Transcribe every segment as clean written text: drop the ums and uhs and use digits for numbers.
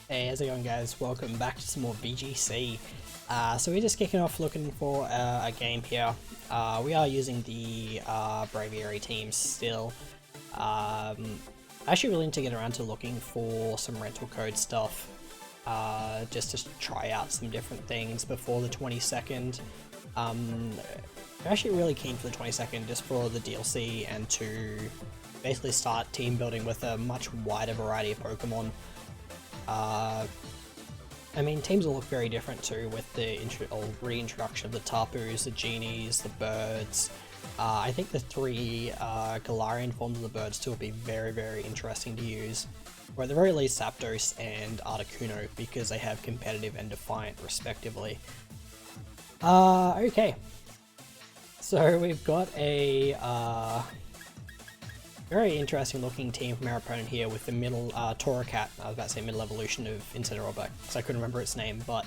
Hey, how's it going guys? Welcome back to some more VGC. So we're just kicking off looking for a game here. We are using the Braviary team still. I actually really need to get around to looking for some rental code stuff. Just to try out some different things before the 22nd. I'm actually really keen for the 22nd just for the DLC and to basically start team building with a much wider variety of Pokemon. I mean, teams will look very different too with the reintroduction of the Tapus, the Genies, the Birds. I think the three Galarian forms of the Birds too will be very, very interesting to use. Or at the very least Zapdos and Articuno, because they have competitive and defiant respectively. Okay. So we've got a very interesting looking team from our opponent here with the middle Torracat. I was about to say middle evolution of Incineroar because I couldn't remember its name, but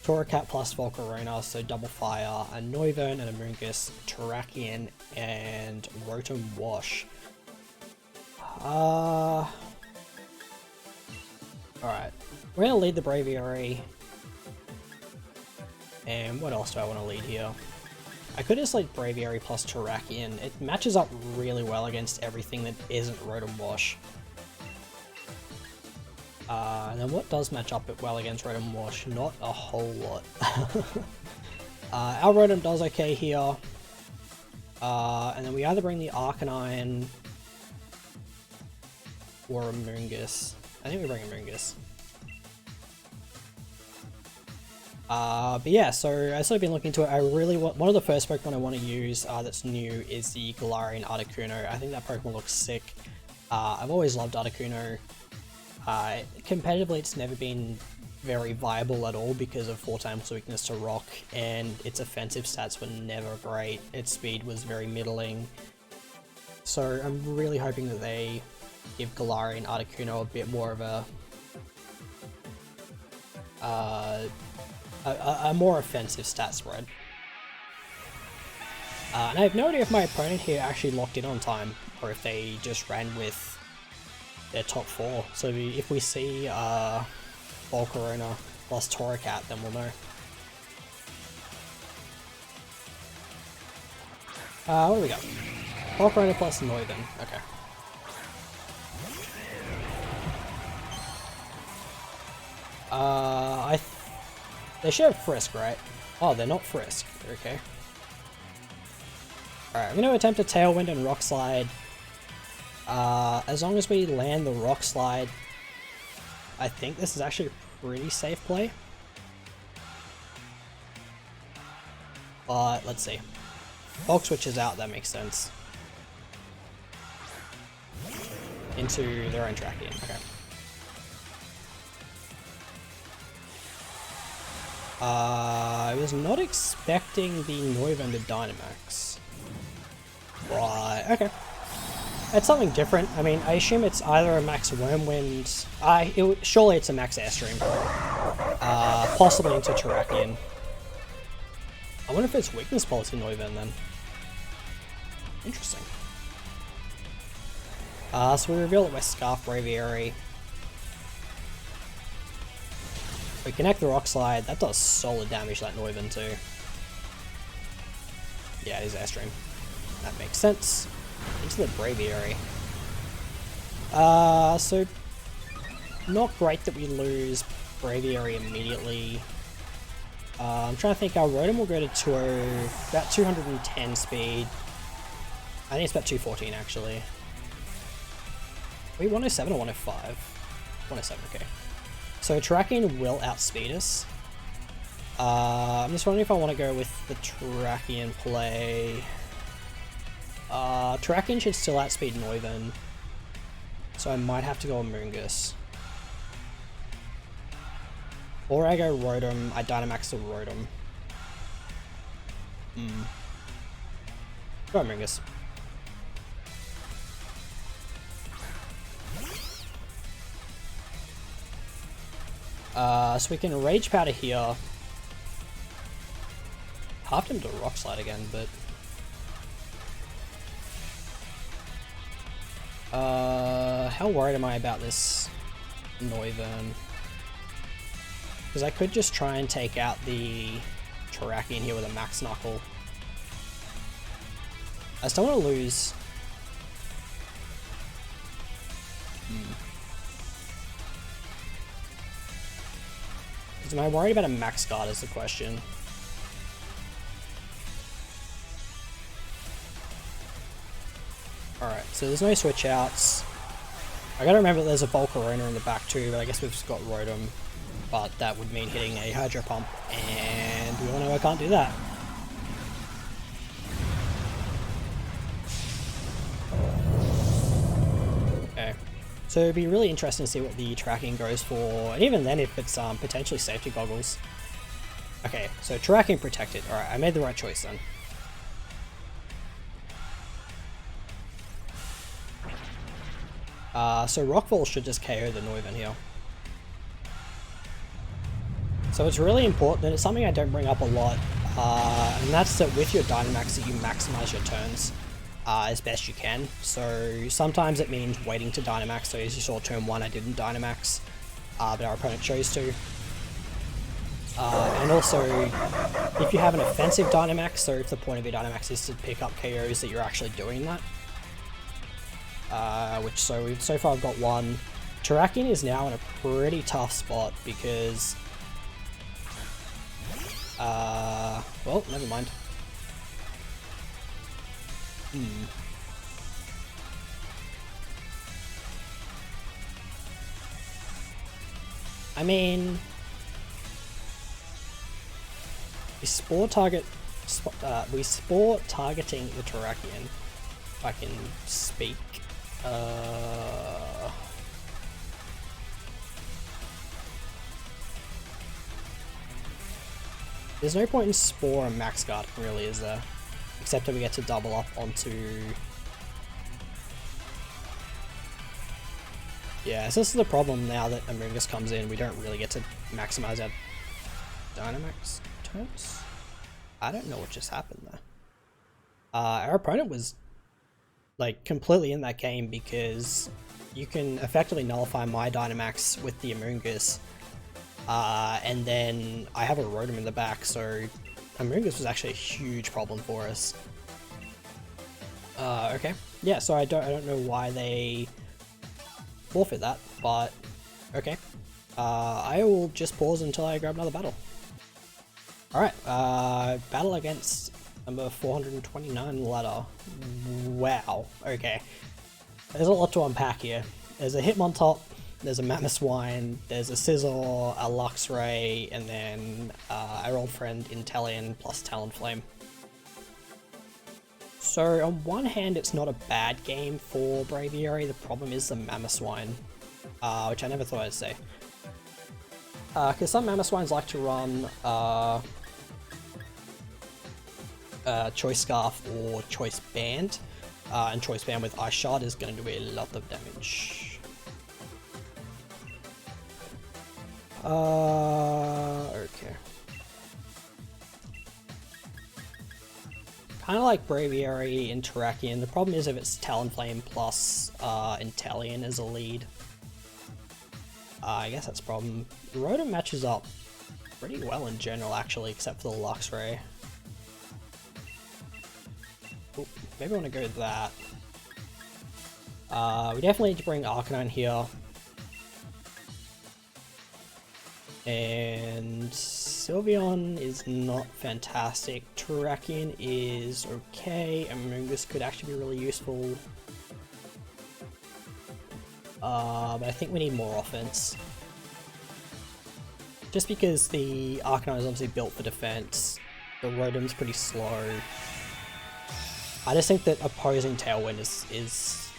Torracat plus Volcarona, so double fire, a Noivern and a Moongus, Terrakion and Rotom Wash. Alright, we're gonna lead the Braviary. And what else do I want to lead here? I could just like Braviary plus Terrakion. It matches up really well against everything that isn't Rotom Wash. And then what does match up well against Rotom Wash? Not a whole lot. Our Rotom does okay here. And then we either bring the Arcanine or a Moongus. I think we bring a Moongus. But yeah, so as I've been looking into it, I really want, one of the first Pokemon I want to use that's new is the Galarian Articuno. I think that Pokemon looks sick. I've always loved Articuno. Competitively, it's never been very viable at all because of 4 times weakness to Rock, and its offensive stats were never great. Its speed was very middling. So I'm really hoping that they give Galarian Articuno a bit more of a more offensive stat spread. And I have no idea if my opponent here actually locked in on time, or if they just ran with their top 4. So if we see Volcarona plus Torracat, then we'll know. What do we got? Volcarona plus Noivern, okay. They should have Frisk, right? Oh, they're not Frisk. Okay. Alright, I'm going to attempt a Tailwind and Rock Slide. As long as we land the Rock Slide, I think this is actually a pretty safe play. But, let's see. Bulk switches out, that makes sense. Into their own Terrakion, okay. I was not expecting the Noivern to Dynamax. Right, okay. It's something different. I mean, I assume it's either a Max Wormwind. Surely it's a Max Airstream. Possibly into Terrakion. I wonder if it's Weakness Policy Noivern then. Interesting. So we reveal that we're Scarf Braviary. We connect the Rock Slide, that does solid damage to that Noivern too. Yeah, it is Airstream. That makes sense. Into the Braviary. So not great that we lose Braviary immediately. I'm trying to think, our Rotom will go to about 210 speed. I think it's about 214 actually. Wait, 107 or 105? 107, okay. So Terrakion will outspeed us. I'm just wondering if I want to go with the Terrakion play. Terrakion should still outspeed Noivern, so I might have to go on Moongus. Or I go Rotom, I Dynamax the Rotom. Go on Moongus. So we can Rage Powder here. Halved him to Rock Slide again, but... how worried am I about this Noivern? Because I could just try and take out the Terrakion here with a Max Knuckle. I still want to lose. Am I worried about a Max Guard is the question. Alright, so there's no switch outs. I gotta remember that there's a Volcarona in the back too, but I guess we've just got Rotom. But that would mean hitting a Hydro Pump, and we all know I can't do that. Okay, so it'd be really interesting to see what the tracking goes for, and even then if it's potentially safety goggles. Okay, so tracking protected. Alright, I made the right choice then. So Rockfall should just KO the Noivern here. So it's really important, and it's something I don't bring up a lot, and that's that with your Dynamax that you maximize your turns as best you can. So sometimes it means waiting to Dynamax, so as you saw turn 1 I didn't Dynamax, but our opponent chose to. And also, if you have an offensive Dynamax, so if the point of your Dynamax is to pick up KOs, that you're actually doing that. So far I've got one. Terrakion is now in a pretty tough spot because well, never mind. I mean, we spore targeting the Terrakion, if I can speak. There's no point in Spore and Max Guard, really, is there? Except that we get to double up onto... Yeah, so this is the problem now that Amoonguss comes in, we don't really get to maximize our Dynamax turns? I don't know what just happened there. Our opponent was like completely in that game because you can effectively nullify my Dynamax with the Amoonguss. And then I have a Rotom in the back, so Amoonguss was actually a huge problem for us. Okay, yeah, so I don't know why they forfeit that, but okay. I will just pause until I grab another battle. Alright, battle against number 429 ladder. Wow, okay. There's a lot to unpack here. There's a Hitmontop, there's a Mamoswine, there's a Scizor, a Luxray, and then our old friend Inteleon plus Talonflame. So on one hand it's not a bad game for Braviary, the problem is the Mamoswine, which I never thought I'd say. Because some Mamoswines like to run Choice Scarf or Choice Band, and Choice Band with Ice Shard is going to do a lot of damage. Okay. Kind of like Braviary and Terrakion. The problem is if it's Talonflame plus Inteleon as a lead. I guess that's a problem. Rotom matches up pretty well in general, actually, except for the Luxray. Ooh, maybe I want to go with that. We definitely need to bring Arcanine here. And Sylveon is not fantastic. Terrakion is okay. Amoonguss could actually be really useful. But I think we need more offense. Just because the Arcanine is obviously built for defense, the Rotom's pretty slow. I just think that opposing Tailwind is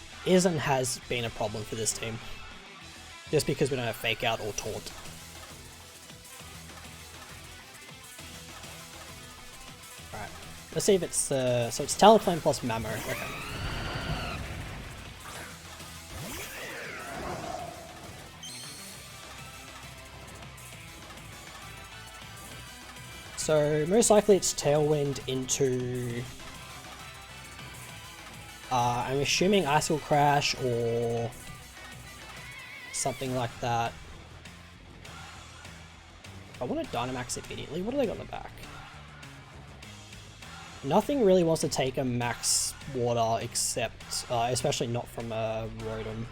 and has been a problem for this team. Just because we don't have Fake Out or Taunt. Alright, let's see if it's so it's Talonflame plus Mamo. Okay. So most likely it's Tailwind into, I'm assuming Icicle Crash or something like that. I want to Dynamax immediately. What do they got in the back? Nothing really wants to take a max water except, especially not from a Rotom.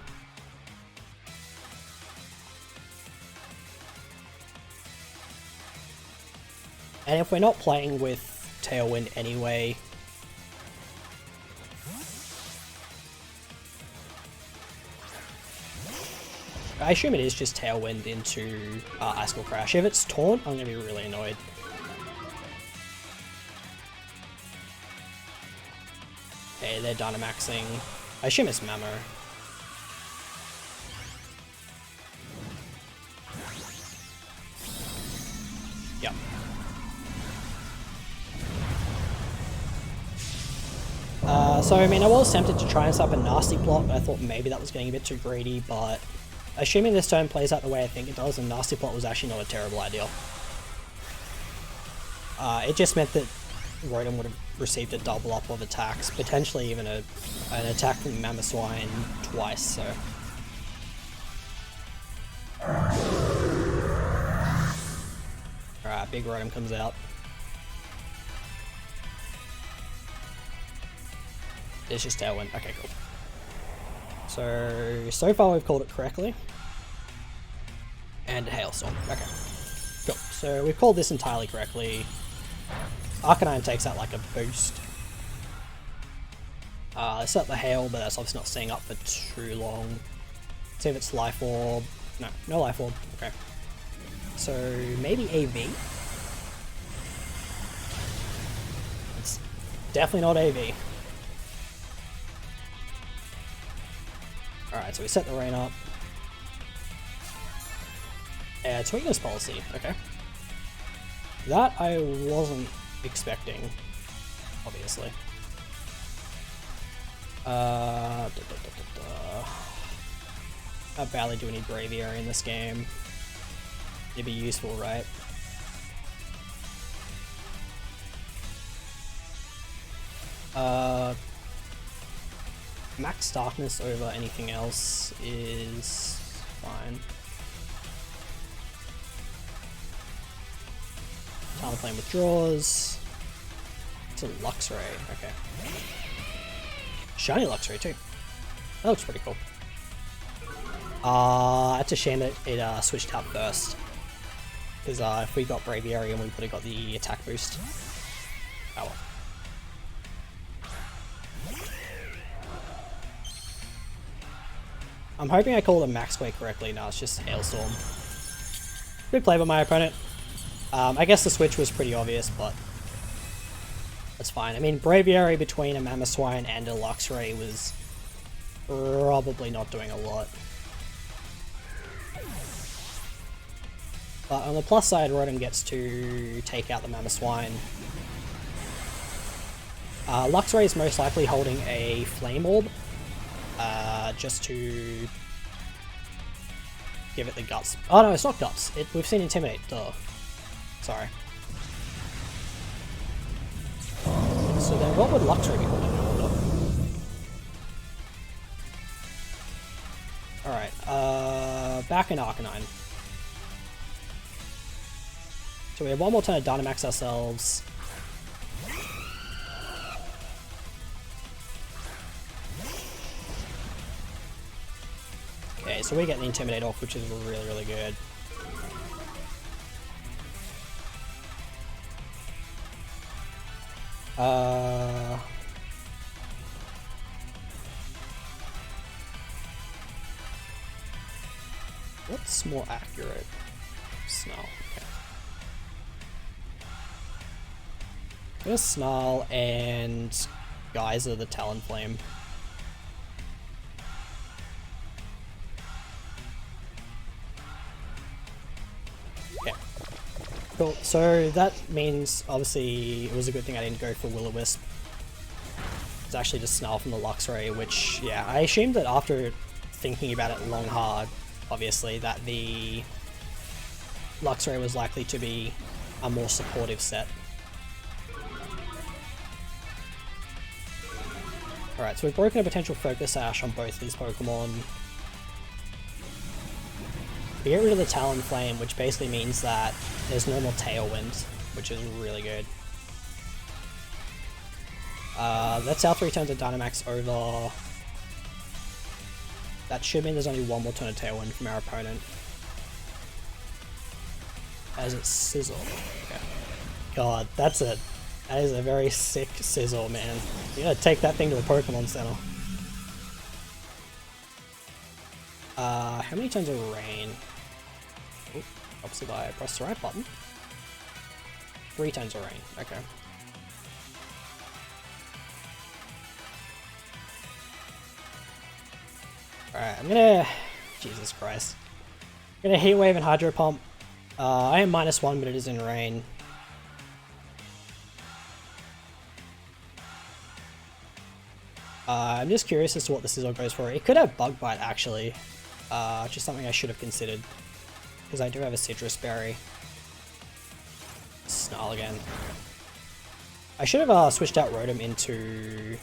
And if we're not playing with Tailwind anyway, I assume it is just Tailwind into Icicle Crash. If it's Taunt, I'm going to be really annoyed. Okay, they're Dynamaxing. I assume it's Mamo. Yep. So I mean, I was tempted to try and set up a nasty plot, but I thought maybe that was getting a bit too greedy, but assuming this turn plays out the way I think it does, and nasty plot was actually not a terrible idea. It just meant that Rotom would have received a double up of attacks, potentially even an attack from Mamoswine twice, so. Alright, big Rotom comes out. It's just Tailwind. Okay, cool. So far we've called it correctly. And a Hailstorm. Okay. Cool. So we've called this entirely correctly. Arcanine takes out like a boost. Let's set up the Hail, but that's obviously not staying up for too long. Let's see if it's Life Orb. No Life Orb. Okay. So maybe AV. It's definitely not AV. Alright, so we set the rain up. Yeah, it's Weakness Policy. Okay. That I wasn't expecting, obviously. I barely do any Braviary in this game. It'd be useful, right? Max Darkness over anything else is fine. Talonflame withdraws. It's a Luxray, okay. Shiny Luxray too. That looks pretty cool. It's a shame that it switched out first. Because if we got Braviary, we would have got the attack boost. Oh well. I'm hoping I called a Max Quake correctly. No, it's just Hailstorm. Good play by my opponent. I guess the switch was pretty obvious, but that's fine. I mean, Braviary between a Mamoswine and a Luxray was probably not doing a lot. But on the plus side, Rotom gets to take out the Mamoswine. Luxray is most likely holding a Flame Orb, just to give it the guts. Oh no, it's not guts. We've seen Intimidate, duh. Sorry. So then what would Luxray be holding in order? Alright, back in Arcanine. So we have one more turn to Dynamax ourselves. Okay, so we get the Intimidate off, which is really, really good. What's more accurate? Snarl. Okay. There's Snarl and Geyser the Talonflame. Okay. Cool. So that means obviously it was a good thing I didn't go for Will-O-Wisp. It's actually just Snarl from the Luxray, which, yeah, I assumed that after thinking about it long hard, obviously, that the Luxray was likely to be a more supportive set. Alright, so we've broken a potential Focus Sash on both these Pokemon. We get rid of the Talon Flame, which basically means that there's no more Tailwind, which is really good. That's our 3 turns of Dynamax over. That should mean there's only one more turn of Tailwind from our opponent. As it's Sizzle. Okay. God, that is a very sick Sizzle, man. You gotta take that thing to a Pokemon Center. How many turns of Rain? Oop, obviously I press the right button. 3 turns of Rain, okay. Alright, I'm gonna... Jesus Christ. I'm gonna Heat Wave and Hydro Pump. I am -1, but it is in Rain. I'm just curious as to what the Sizzle goes for. It could have Bug Bite, actually. Just something I should have considered. Because I do have a Citrus Berry. Snarl again. I should have switched out Rotom into...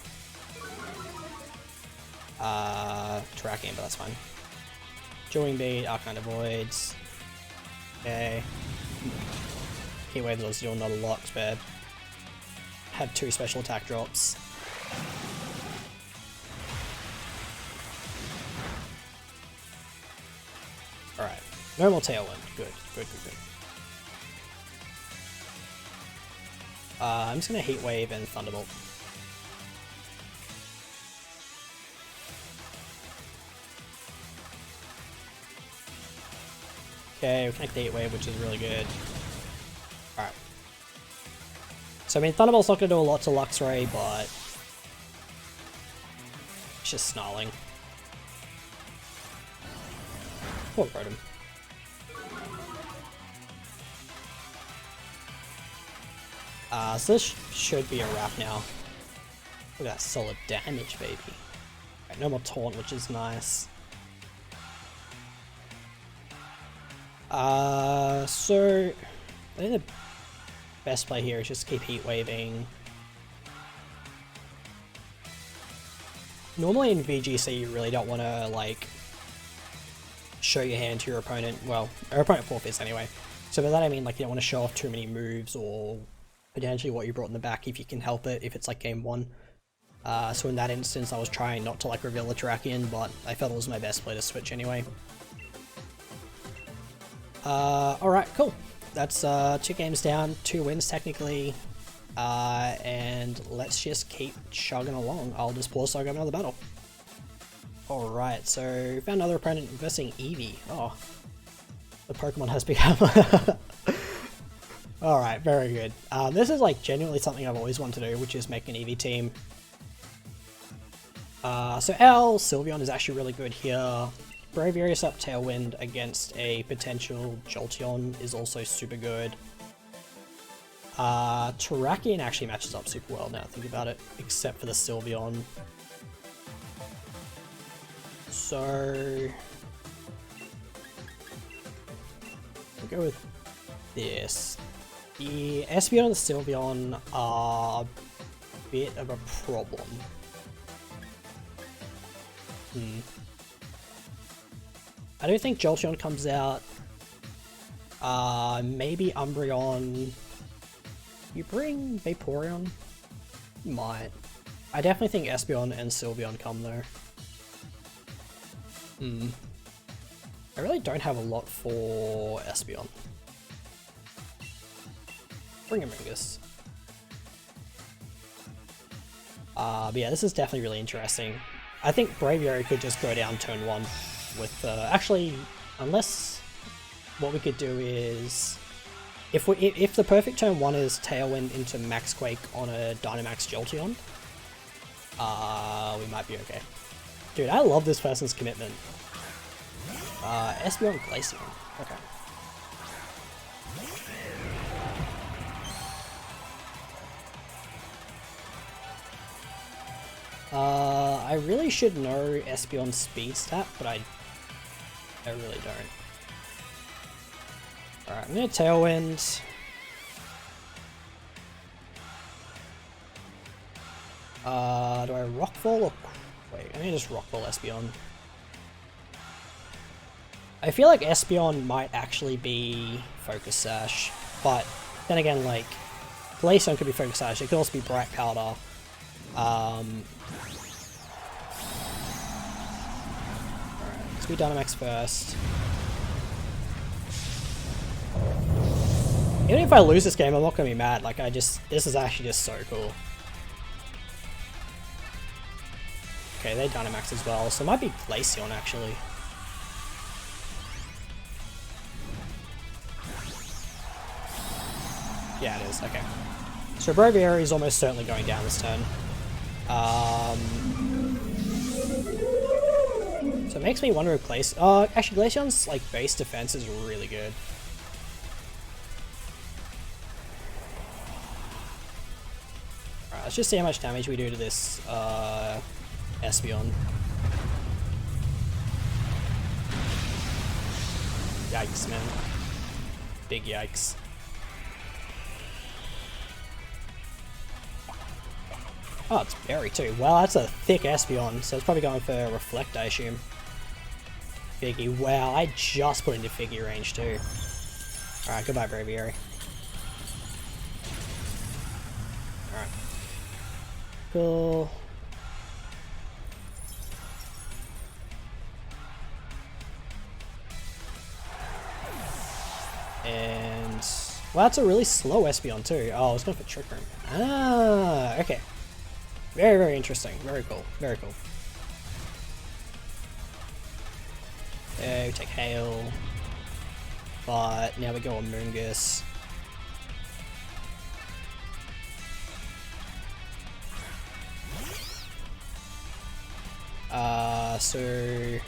Terrakion, but that's fine. Dueling Beat, Arcana Voids. Okay. Heat Wave was still not a lot, it's bad. Have 2 special attack drops. Alright. No more Tailwind. Good, good, good, good. I'm just gonna Heat Wave and Thunderbolt. Okay, we connect the Heat Wave, which is really good. Alright. So I mean, Thunderbolt's not gonna do a lot to Luxray, but... it's just snarling. Poor Rotom. So this should be a wrap now. Look at that solid damage, baby. Right, no more Taunt, which is nice. So I think the best play here is just keep Heat Waving. Normally in VGC you really don't want to like show your hand to your opponent. Well, our opponent forfeits anyway. So by that I mean like you don't want to show off too many moves or potentially what you brought in the back if you can help it, if it's like game 1. So in that instance I was trying not to like reveal the Terrakion, but I felt it was my best play to switch anyway. Alright, cool. That's 2 games down, 2 wins technically, and let's just keep chugging along. I'll just pause so I got another battle. Alright, so found another opponent versing Eevee. Oh, the Pokemon has become... Alright, very good. This is like genuinely something I've always wanted to do, which is make an Eevee team. So our Sylveon is actually really good here. Braviarius up Tailwind against a potential Jolteon is also super good. Terrakion actually matches up super well now I think about it, except for the Sylveon. So... we'll go with this. The Espeon and the Sylveon are a bit of a problem. I don't think Jolteon comes out. Maybe Umbreon. You bring Vaporeon? You might. I definitely think Espeon and Sylveon come though. I really don't have a lot for Espeon. Bring a Mingus. But yeah, this is definitely really interesting. I think Braviary could just go down turn 1 with, actually, unless what we could do is, if the perfect turn 1 is Tailwind into Max Quake on a Dynamax Jolteon, we might be okay. Dude, I love this person's commitment. Espeon Glaceon, okay. I really should know Espeon's speed stat, but I really don't. Alright, I'm gonna Tailwind. Do I Rockfall or... wait, I'm gonna just Rockfall Espeon. I feel like Espeon might actually be Focus Sash, but then again, like, Glaceon could be Focus Sash, it could also be Bright Powder. Alright, let's do Dynamax first. Even if I lose this game, I'm not gonna be mad, like, this is actually just so cool. Okay, they Dynamax as well, so it might be Glaceon actually. Yeah, it is, okay. So Braviary is almost certainly going down this turn. So it makes me wonder if actually Glaceon's like base defense is really good. Alright, let's just see how much damage we do to this Espeon. Yikes, man. Big yikes. Oh, it's Berry too. Wow, that's a thick Espeon, so it's probably going for Reflect, I assume. Figgy. Wow, I just put into Figgy range too. Alright, goodbye, Braviary. Alright. Cool. And... well, that's a really slow Espeon too. Oh, I was going for Trick Room. Ah, okay. Very, very interesting. Very cool. Very cool. Okay, we take Hail. But now we go on Moongus. So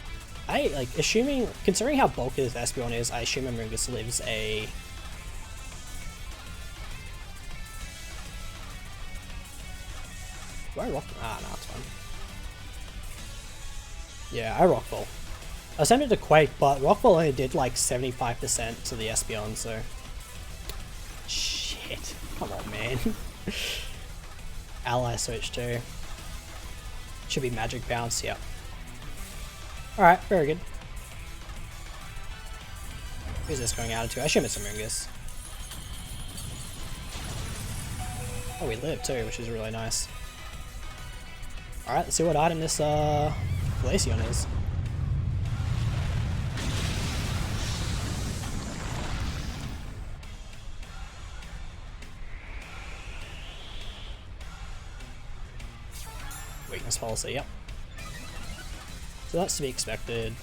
I like considering how bulky this Espeon is, I assume Moongus lives a do I rock? Ah, no, it's fine. Yeah, I Rockfall. I was tempted to Quake, but Rockfall only did like 75% to the Espeon, so... shit. Come on, man. Ally switch too. Should be Magic Bounce, yep. Alright, very good. Who's this going out to? I assume it's Amoongus. Oh, we live too, which is really nice. Alright, let's see what item this Glaceon is. Weakness policy, yep. So that's to be expected.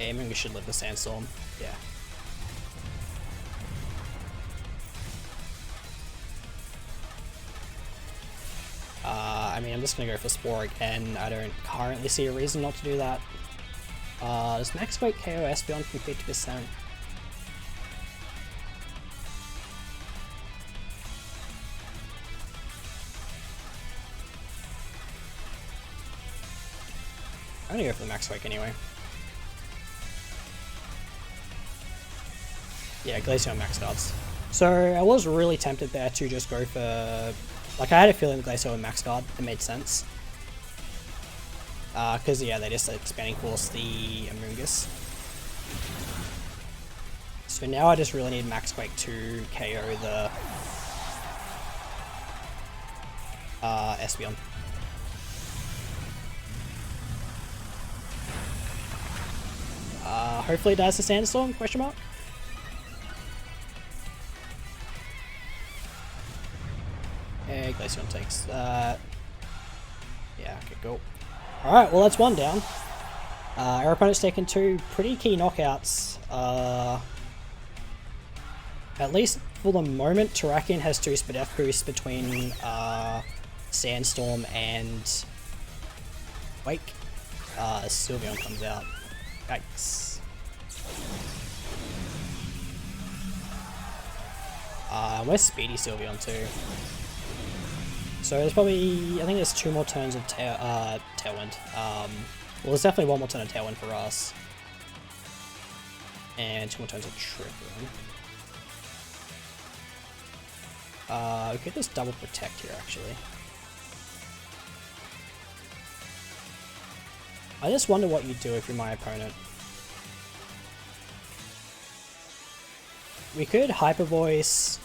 Yeah, maybe we should live the Sandstorm. Yeah. I mean, I'm just gonna go for Spore again. I don't currently see a reason not to do that. Does Max Weight KO Espeon from 50%? I'm gonna go for the Max Wake anyway. Yeah, Glaceon Max Guards. So I was really tempted there to just go for... like, I had a feeling Glaceon Max Guard, it made sense. Because, yeah, they just Expanding Force the Amoongus. So now I just really need Max Quake to KO the Espeon. Hopefully it dies to Sandstorm, question mark? Okay, Glaceon takes that. Yeah, okay, cool. Alright, well that's one down. Our opponent's taken two pretty key knockouts. At least for the moment, Terrakion has two Spadef boosts between Sandstorm and Wake. Sylveon comes out. Yikes. Where's Speedy Sylveon too? So there's probably, I think there's 2 more turns of Tailwind. Well, there's definitely 1 more turn of Tailwind for us. And 2 more turns of Trick Room. We could just double protect here actually. I just wonder what you'd do if you're my opponent. We could Hyper Voice.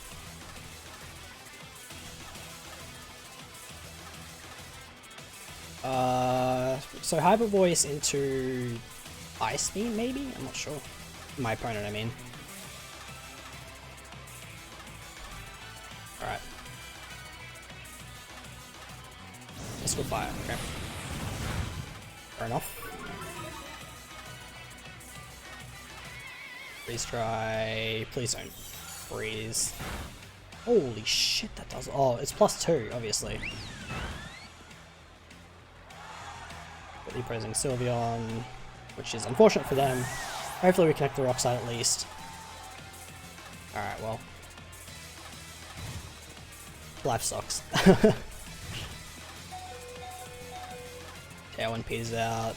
So Hyper Voice into Ice Beam, maybe? I'm not sure. My opponent, I mean. Alright. Let's go fire, okay. Fair enough. Freeze try. Please don't freeze. Holy shit, that does. Oh, it's +2, obviously. Quickly praising Sylveon, which is unfortunate for them. Hopefully we connect the rock side at least. Alright, well. Life sucks. Okay, 1P's out.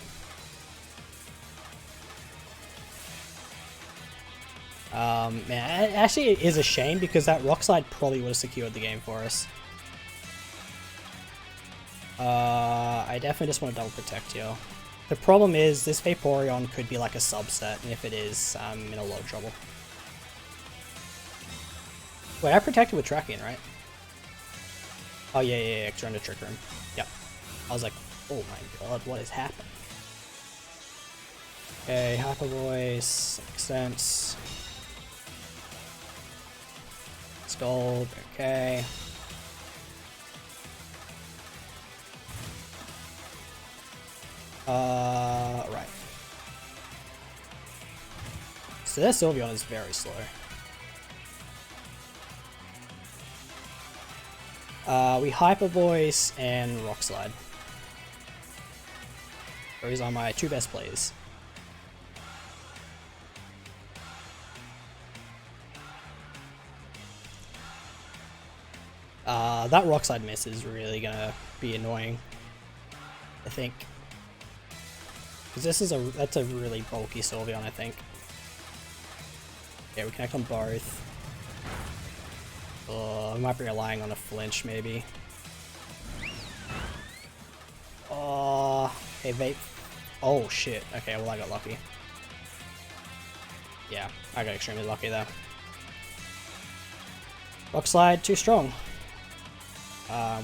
Man, actually it is a shame because that rock slide probably would have secured the game for us. I definitely just want to double protect here. The problem is this Vaporeon could be like a subset, and if it is, I'm in a lot of trouble. Wait, I protected with Tracking, right? Oh yeah, trying to Trick Room. Yep. I was like, oh my god, what is happening? Okay, Hyper Voice, makes sense. Scald, okay. Right. So their Sylveon is very slow. We Hyper Voice and Rock Slide. Those are my two best plays. That Rock Slide miss is really gonna be annoying, I think. Because this is that's a really bulky Sylveon, I think. Yeah, we connect on both. I might be relying on a flinch, maybe. Oh, hey, vape. Oh, shit. Okay, well, I got lucky. Yeah, I got extremely lucky there. Rock Slide, too strong.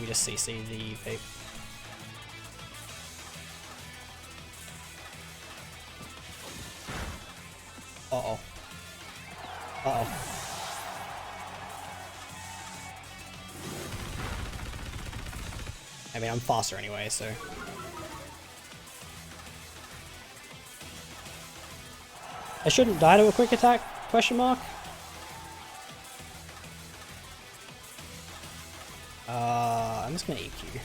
We just CC the vape. Uh-oh. Uh-oh. I mean, I'm faster anyway, so... I shouldn't die to a quick attack? Question mark? I'm just gonna EQ.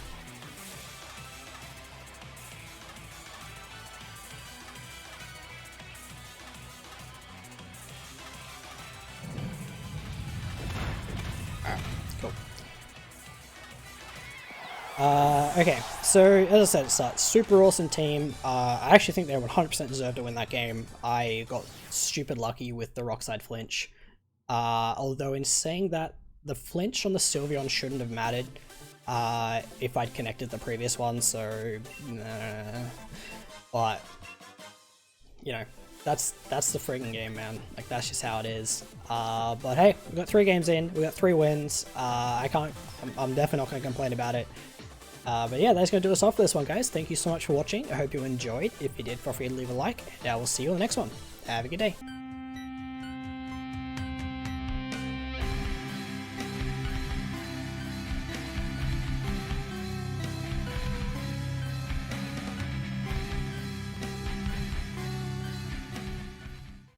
Alright, cool. Okay, so as I said, it's a super awesome team. I actually think they 100% deserved to win that game. I got stupid lucky with the Rockside flinch. Although in saying that, the flinch on the Sylveon shouldn't have mattered if I'd connected the previous one, so... but, you know, that's the freaking game, man. Like, that's just how it is. But hey, we got 3 games in, we got 3 wins. I'm definitely not going to complain about it. But yeah, that's going to do us off for this one, guys. Thank you so much for watching. I hope you enjoyed. If you did, feel free to leave a like, and I will see you on the next one. Have a good day.